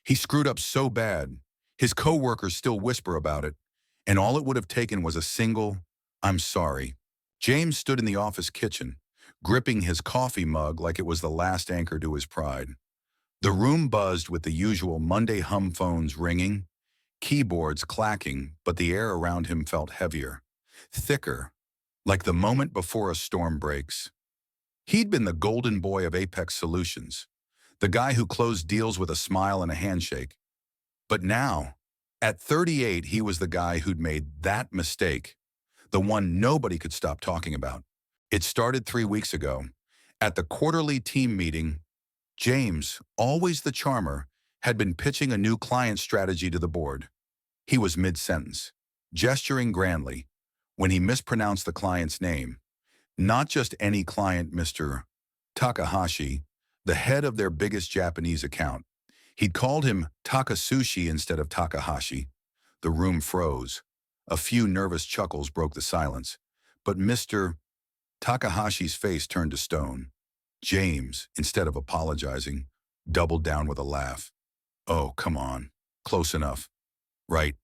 He screwed up so bad, his coworkers still whisper about it, and all it would have taken was a single, "I'm sorry." James stood in the office kitchen, gripping his coffee mug like it was the last anchor to his pride. The room buzzed with the usual Monday hum phones ringing, keyboards clacking, but the air around him felt heavier, thicker, like the moment before a storm breaks. He'd been the golden boy of Apex Solutions, the guy who closed deals with a smile and a handshake. But now, at 38, he was the guy who'd made that mistake, the one nobody could stop talking about. It started 3 weeks ago. At the quarterly team meeting, James, always the charmer, had been pitching a new client strategy to the board. He was mid-sentence, gesturing grandly, when he mispronounced the client's name. Not just any client, Mr. Takahashi, the head of their biggest Japanese account. He'd called him Takasushi instead of Takahashi. The room froze. A few nervous chuckles broke the silence. But Mr. Takahashi's face turned to stone. James, instead of apologizing, doubled down with a laugh. "Oh, come on. Close enough." "Right."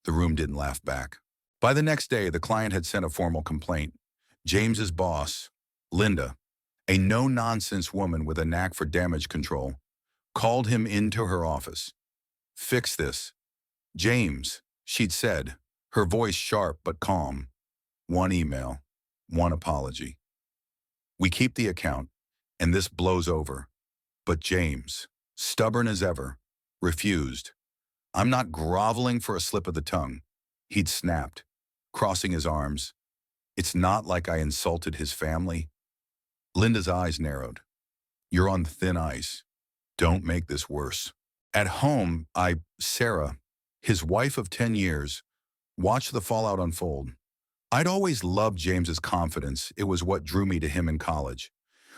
The room didn't laugh back. By the next day, the client had sent a formal complaint. James's boss, Linda, a no-nonsense woman with a knack for damage control, called him into her office. "Fix this." "James," she'd said, her voice sharp but calm. "One email, one apology. We keep the account, and this blows over." But James, stubborn as ever, refused. "I'm not groveling for a slip of the tongue." He'd snapped, crossing his arms. "It's not like I insulted his family." Linda's eyes narrowed. "You're on thin ice. Don't make this worse." At home, Sarah, his wife of 10 years, watched the fallout unfold. I'd always loved James's confidence. It was what drew me to him in college.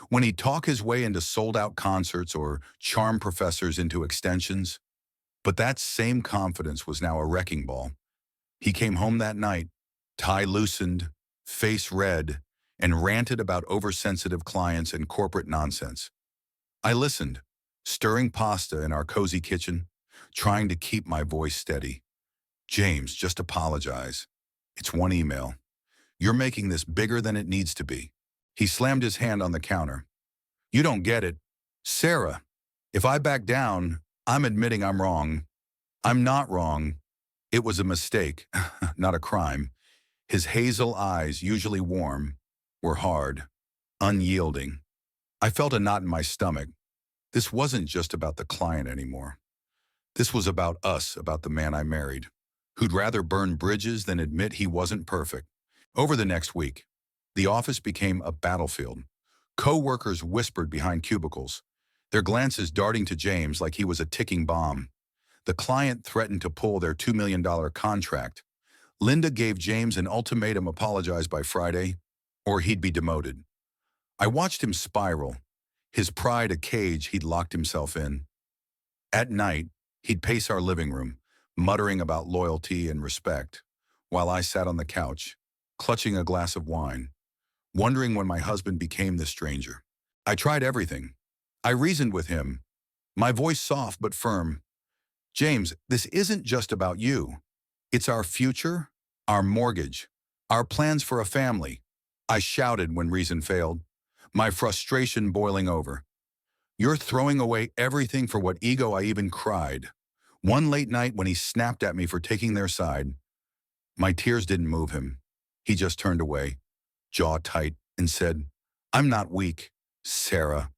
When he'd talk his way into sold-out concerts or charm professors into extensions. But that same confidence was now a wrecking ball. He came home that night, tie loosened, face red, and ranted about oversensitive clients and corporate nonsense. I listened, stirring pasta in our cozy kitchen, trying to keep my voice steady. "James, just apologize. It's one email. You're making this bigger than it needs to be." He slammed his hand on the counter. "You don't get it. Sarah, if I back down, I'm admitting I'm wrong. I'm not wrong. It was a mistake, not a crime." His hazel eyes, usually warm, were hard, unyielding. I felt a knot in my stomach. This wasn't just about the client anymore. This was about us, about the man I married, who'd rather burn bridges than admit he wasn't perfect. Over the next week, the office became a battlefield. Co-workers whispered behind cubicles, their glances darting to James like he was a ticking bomb. The client threatened to pull their $2 million contract. Linda gave James an ultimatum: apologize by Friday, or he'd be demoted. I watched him spiral, his pride a cage he'd locked himself in. At night, he'd pace our living room, muttering about loyalty and respect, while I sat on the couch, clutching a glass of wine, wondering when my husband became the stranger. I tried everything. I reasoned with him, my voice soft but firm. "James, this isn't just about you. It's our future, our mortgage, our plans for a family." I shouted when reason failed, my frustration boiling over. "You're throwing away everything for what ego?" I even cried. One late night when he snapped at me for taking their side, my tears didn't move him. He just turned away, jaw tight, and said, "I'm not weak, Sarah.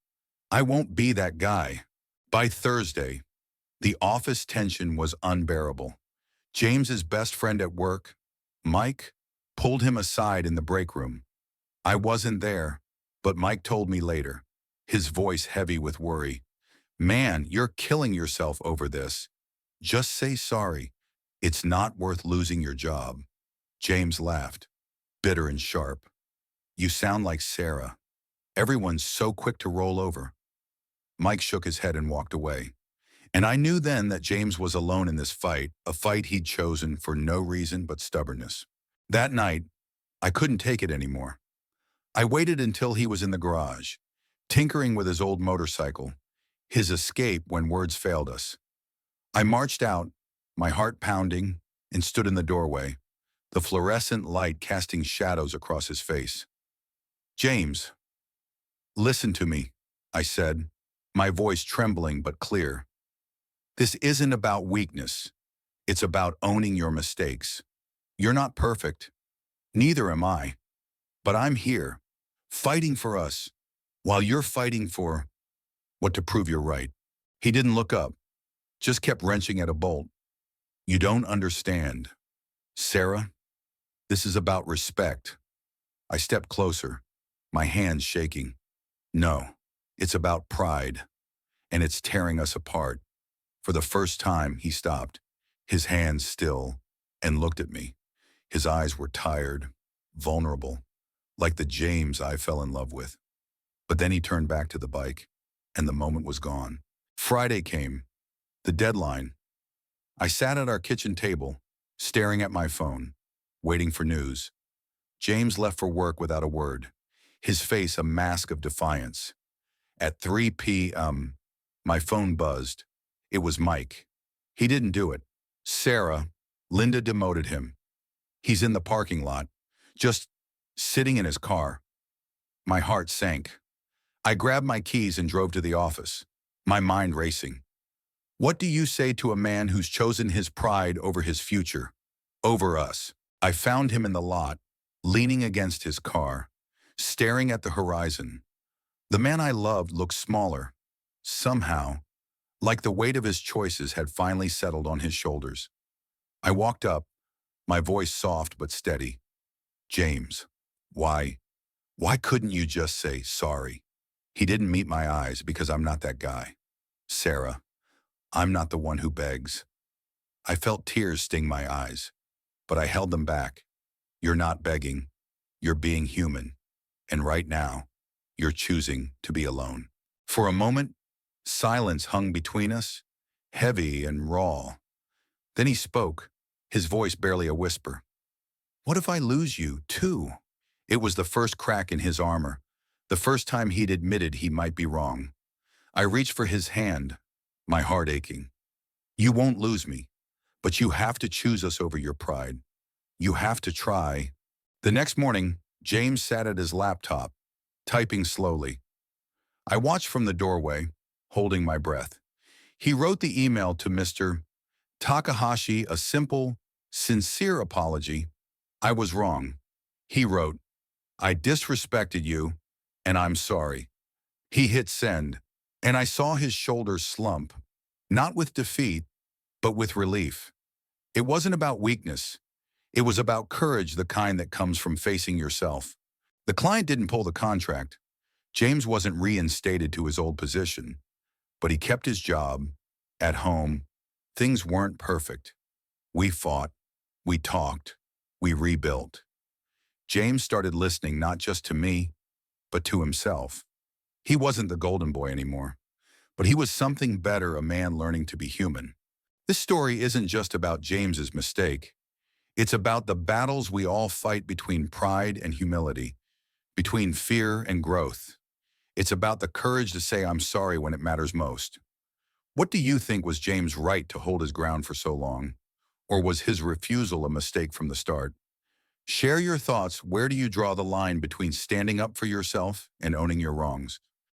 I won't be that guy." By Thursday, the office tension was unbearable. James's best friend at work, Mike, pulled him aside in the break room. I wasn't there, but Mike told me later, his voice heavy with worry. "Man, you're killing yourself over this. Just say sorry. It's not worth losing your job." James laughed, bitter and sharp. "You sound like Sarah. Everyone's so quick to roll over." Mike shook his head and walked away. And I knew then that James was alone in this fight, a fight he'd chosen for no reason but stubbornness. That night, I couldn't take it anymore. I waited until he was in the garage, tinkering with his old motorcycle, his escape when words failed us. I marched out, my heart pounding, and stood in the doorway, the fluorescent light casting shadows across his face. James, listen to me, I said, my voice trembling but clear. This isn't about weakness. It's about owning your mistakes. You're not perfect. Neither am I. But I'm here, fighting for us, while you're fighting for what to prove you're right. He didn't look up, just kept wrenching at a bolt. You don't understand. Sarah, this is about respect. I stepped closer, my hands shaking. No, it's about pride, and it's tearing us apart. For the first time, he stopped, his hands still, and looked at me. His eyes were tired, vulnerable, like the James I fell in love with. But then he turned back to the bike, and the moment was gone. Friday came, the deadline. I sat at our kitchen table, staring at my phone, waiting for news. James left for work without a word, his face a mask of defiance. At 3 p.m., my phone buzzed. It was Mike. He didn't do it. Sarah, Linda demoted him. He's in the parking lot, just sitting in his car. My heart sank. I grabbed my keys and drove to the office, my mind racing. What do you say to a man who's chosen his pride over his future, over us? I found him in the lot, leaning against his car, staring at the horizon. The man I loved looked smaller, somehow, like the weight of his choices had finally settled on his shoulders. I walked up, my voice soft but steady. James, why couldn't you just say sorry? He didn't meet my eyes because I'm not that guy. Sarah, I'm not the one who begs. I felt tears sting my eyes, but I held them back. You're not begging. You're being human. And right now, you're choosing to be alone. For a moment, silence hung between us, heavy and raw. Then he spoke, his voice barely a whisper. What if I lose you, too? It was the first crack in his armor, the first time he'd admitted he might be wrong. I reached for his hand, my heart aching. You won't lose me, but you have to choose us over your pride. You have to try. The next morning, James sat at his laptop, typing slowly. I watched from the doorway, holding my breath. He wrote the email to Mr. Takahashi, a simple, sincere apology. I was wrong. He wrote, I disrespected you, and I'm sorry. He hit send, and I saw his shoulders slump, not with defeat, but with relief. It wasn't about weakness. It was about courage, the kind that comes from facing yourself. The client didn't pull the contract. James wasn't reinstated to his old position, but he kept his job. At home, things weren't perfect. We fought, we talked, we rebuilt. James started listening not just to me, but to himself. He wasn't the golden boy anymore, but he was something better, a man learning to be human. This story isn't just about James's mistake. It's about the battles we all fight between pride and humility, between fear and growth. It's about the courage to say I'm sorry when it matters most. What do you think was James' right to hold his ground for so long? Or was his refusal a mistake from the start? Share your thoughts. Where do you draw the line between standing up for yourself and owning your wrongs?